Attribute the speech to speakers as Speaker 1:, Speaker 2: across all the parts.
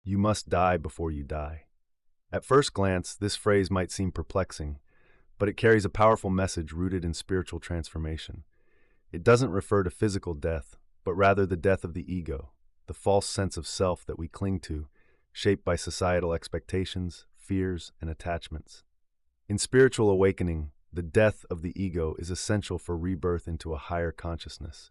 Speaker 1: "You must die before you die." At first glance, this phrase might seem perplexing, but it carries a powerful message rooted in spiritual transformation. It doesn't refer to physical death, but rather the death of the ego, the false sense of self that we cling to, shaped by societal expectations, fears, and attachments. In spiritual awakening, the death of the ego is essential for rebirth into a higher consciousness.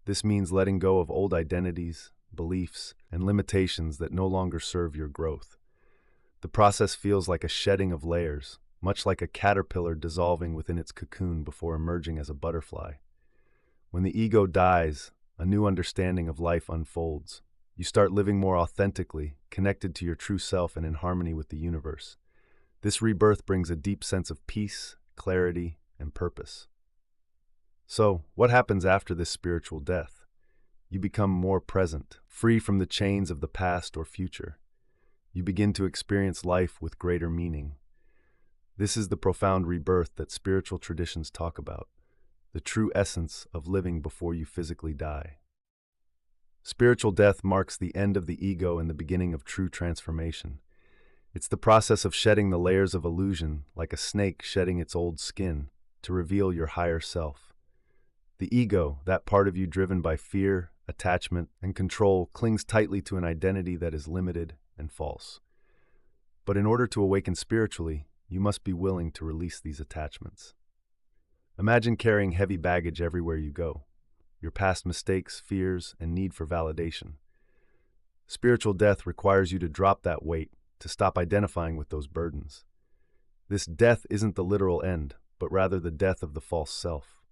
Speaker 1: This means letting go of old identities, beliefs, and limitations that no longer serve your growth. The process feels like a shedding of layers, much like a caterpillar dissolving within its cocoon before emerging as a butterfly. When the ego dies, a new understanding of life unfolds. You start living more authentically, connected to your true self and in harmony with the universe. This rebirth brings a deep sense of peace, clarity, and purpose. So, what happens after this spiritual death? You become more present, free from the chains of the past or future. You begin to experience life with greater meaning. This is the profound rebirth that spiritual traditions talk about, the true essence of living before you physically die. Spiritual death marks the end of the ego and the beginning of true transformation. It's the process of shedding the layers of illusion, like a snake shedding its old skin, to reveal your higher self. The ego, that part of you driven by fear, attachment, and control, clings tightly to an identity that is limited and false. But in order to awaken spiritually, you must be willing to release these attachments. Imagine carrying heavy baggage everywhere you go, your past mistakes, fears, and need for validation. Spiritual death requires you to drop that weight, to stop identifying with those burdens. This death isn't the literal end, but rather the death of the false self.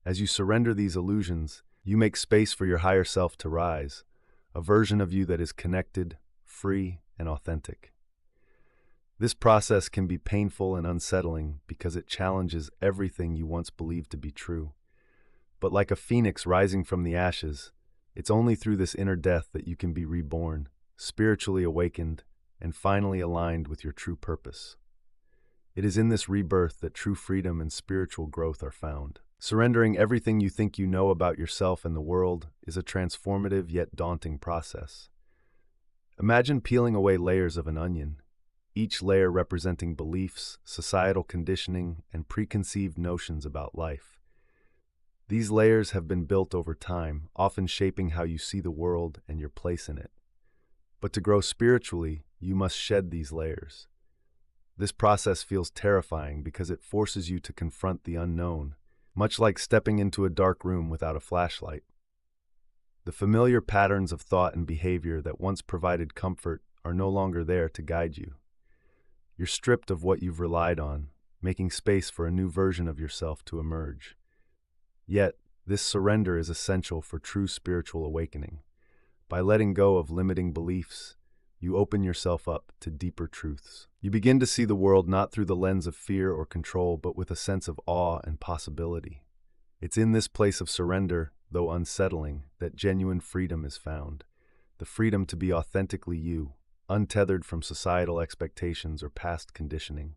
Speaker 1: As you surrender these illusions, you make space for your higher self to rise, a version of you that is connected, free, and authentic. This process can be painful and unsettling because it challenges everything you once believed to be true. But like a phoenix rising from the ashes, it's only through this inner death that you can be reborn, spiritually awakened, and finally aligned with your true purpose. It is in this rebirth that true freedom and spiritual growth are found. Surrendering everything you think you know about yourself and the world is a transformative yet daunting process. Imagine peeling away layers of an onion, each layer representing beliefs, societal conditioning, and preconceived notions about life. These layers have been built over time, often shaping how you see the world and your place in it. But to grow spiritually, you must shed these layers. This process feels terrifying because it forces you to confront the unknown, much like stepping into a dark room without a flashlight. The familiar patterns of thought and behavior that once provided comfort are no longer there to guide you. You're stripped of what you've relied on, making space for a new version of yourself to emerge. Yet, this surrender is essential for true spiritual awakening. By letting go of limiting beliefs, you open yourself up to deeper truths. You begin to see the world not through the lens of fear or control, but with a sense of awe and possibility. It's in this place of surrender, though unsettling, that genuine freedom is found. The freedom to be authentically you, untethered from societal expectations or past conditioning.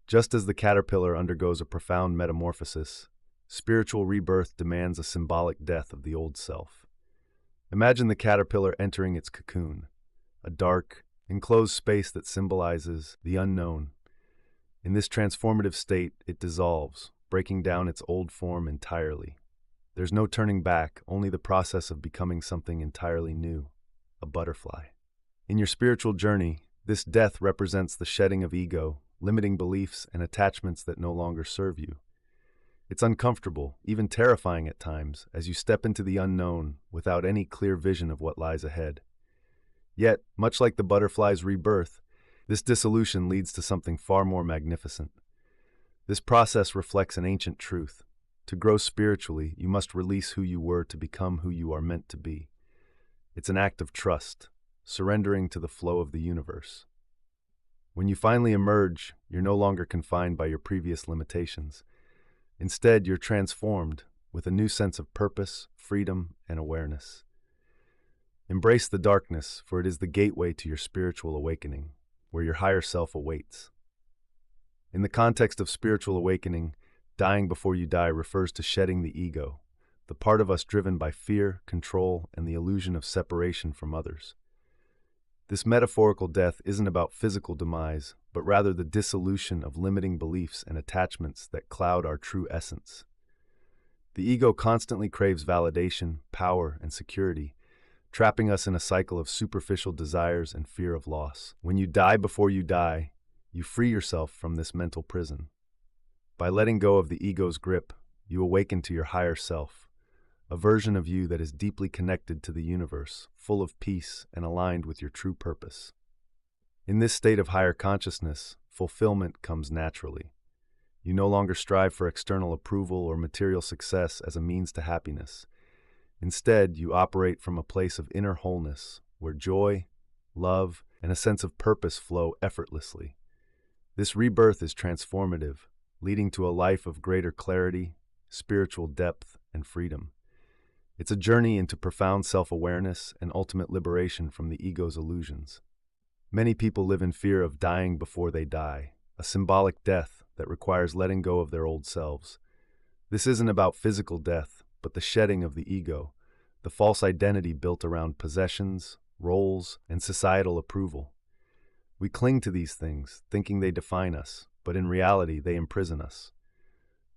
Speaker 1: Just as the caterpillar undergoes a profound metamorphosis, spiritual rebirth demands a symbolic death of the old self. Imagine the caterpillar entering its cocoon, a dark, enclosed space that symbolizes the unknown. In this transformative state, it dissolves, breaking down its old form entirely. There's no turning back, only the process of becoming something entirely new, a butterfly. In your spiritual journey, this death represents the shedding of ego, limiting beliefs, and attachments that no longer serve you. It's uncomfortable, even terrifying at times, as you step into the unknown without any clear vision of what lies ahead. Yet, much like the butterfly's rebirth, this dissolution leads to something far more magnificent. This process reflects an ancient truth. To grow spiritually, you must release who you were to become who you are meant to be. It's an act of trust, surrendering to the flow of the universe. When you finally emerge, you're no longer confined by your previous limitations. Instead, you're transformed with a new sense of purpose, freedom, and awareness. Embrace the darkness, for it is the gateway to your spiritual awakening, where your higher self awaits. In the context of spiritual awakening, dying before you die refers to shedding the ego, the part of us driven by fear, control, and the illusion of separation from others. This metaphorical death isn't about physical demise, but rather the dissolution of limiting beliefs and attachments that cloud our true essence. The ego constantly craves validation, power, and security, trapping us in a cycle of superficial desires and fear of loss. When you die before you die, you free yourself from this mental prison. By letting go of the ego's grip, you awaken to your higher self, a version of you that is deeply connected to the universe, full of peace and aligned with your true purpose. In this state of higher consciousness, fulfillment comes naturally. You no longer strive for external approval or material success as a means to happiness. Instead, you operate from a place of inner wholeness, where joy, love, and a sense of purpose flow effortlessly. This rebirth is transformative, leading to a life of greater clarity, spiritual depth, and freedom. It's a journey into profound self-awareness and ultimate liberation from the ego's illusions. Many people live in fear of dying before they die, a symbolic death that requires letting go of their old selves. This isn't about physical death, but the shedding of the ego, the false identity built around possessions, roles, and societal approval. We cling to these things, thinking they define us, but in reality, they imprison us.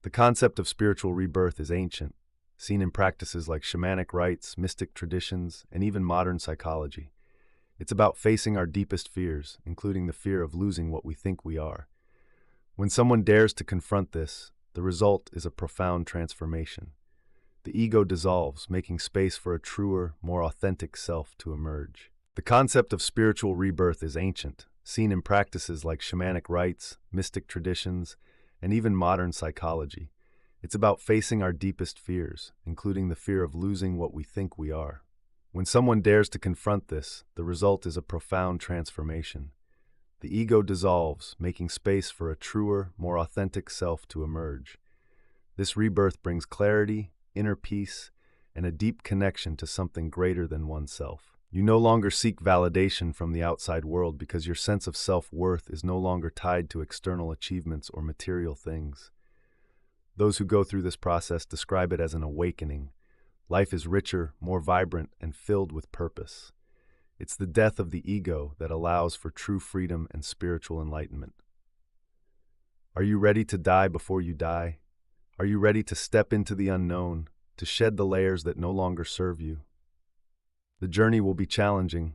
Speaker 1: The concept of spiritual rebirth is ancient, seen in practices like shamanic rites, mystic traditions, and even modern psychology. It's about facing our deepest fears, including the fear of losing what we think we are. When someone dares to confront this, the result is a profound transformation. The ego dissolves, making space for a truer, more authentic self to emerge. The concept of spiritual rebirth is ancient, seen in practices like shamanic rites, mystic traditions, and even modern psychology. It's about facing our deepest fears, including the fear of losing what we think we are. When someone dares to confront this, the result is a profound transformation. The ego dissolves, making space for a truer, more authentic self to emerge. This rebirth brings clarity, inner peace, and a deep connection to something greater than oneself. You no longer seek validation from the outside world because your sense of self-worth is no longer tied to external achievements or material things. Those who go through this process describe it as an awakening. Life is richer, more vibrant, and filled with purpose. It's the death of the ego that allows for true freedom and spiritual enlightenment. Are you ready to die before you die? Are you ready to step into the unknown, to shed the layers that no longer serve you? The journey will be challenging,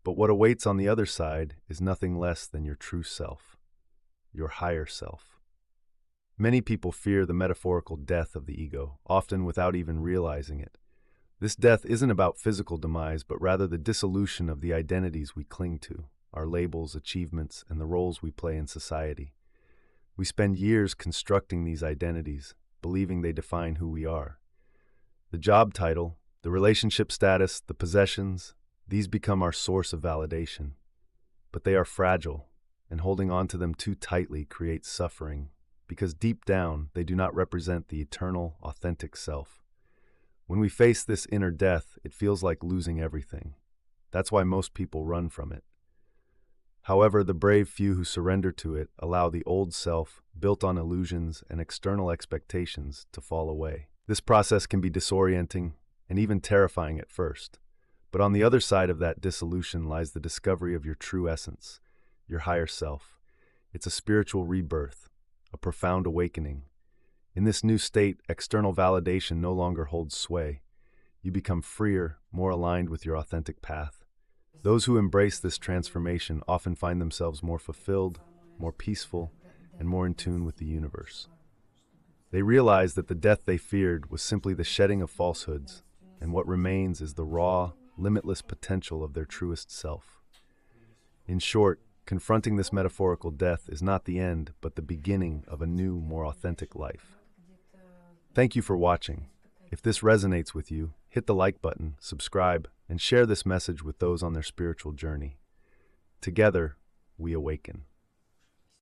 Speaker 1: but what awaits on the other side is nothing less than your true self, your higher self. Many people fear the metaphorical death of the ego, often without even realizing it. This death isn't about physical demise, but rather the dissolution of the identities we cling to, our labels, achievements, and the roles we play in society. We spend years constructing these identities, believing they define who we are. The job title, the relationship status, the possessions, these become our source of validation. But they are fragile, and holding on to them too tightly creates suffering, because deep down they do not represent the eternal, authentic self. When we face this inner death, it feels like losing everything. That's why most people run from it. However, the brave few who surrender to it allow the old self, built on illusions and external expectations, to fall away. This process can be disorienting and even terrifying at first. But on the other side of that dissolution lies the discovery of your true essence, your higher self. It's a spiritual rebirth, a profound awakening. In this new state, external validation no longer holds sway. You become freer, more aligned with your authentic path. Those who embrace this transformation often find themselves more fulfilled, more peaceful, and more in tune with the universe. They realize that the death they feared was simply the shedding of falsehoods, and what remains is the raw, limitless potential of their truest self. In short, confronting this metaphorical death is not the end, but the beginning of a new, more authentic life. Thank you for watching. If this resonates with you, hit the like button, subscribe, and share this message with those on their spiritual journey. Together, we awaken.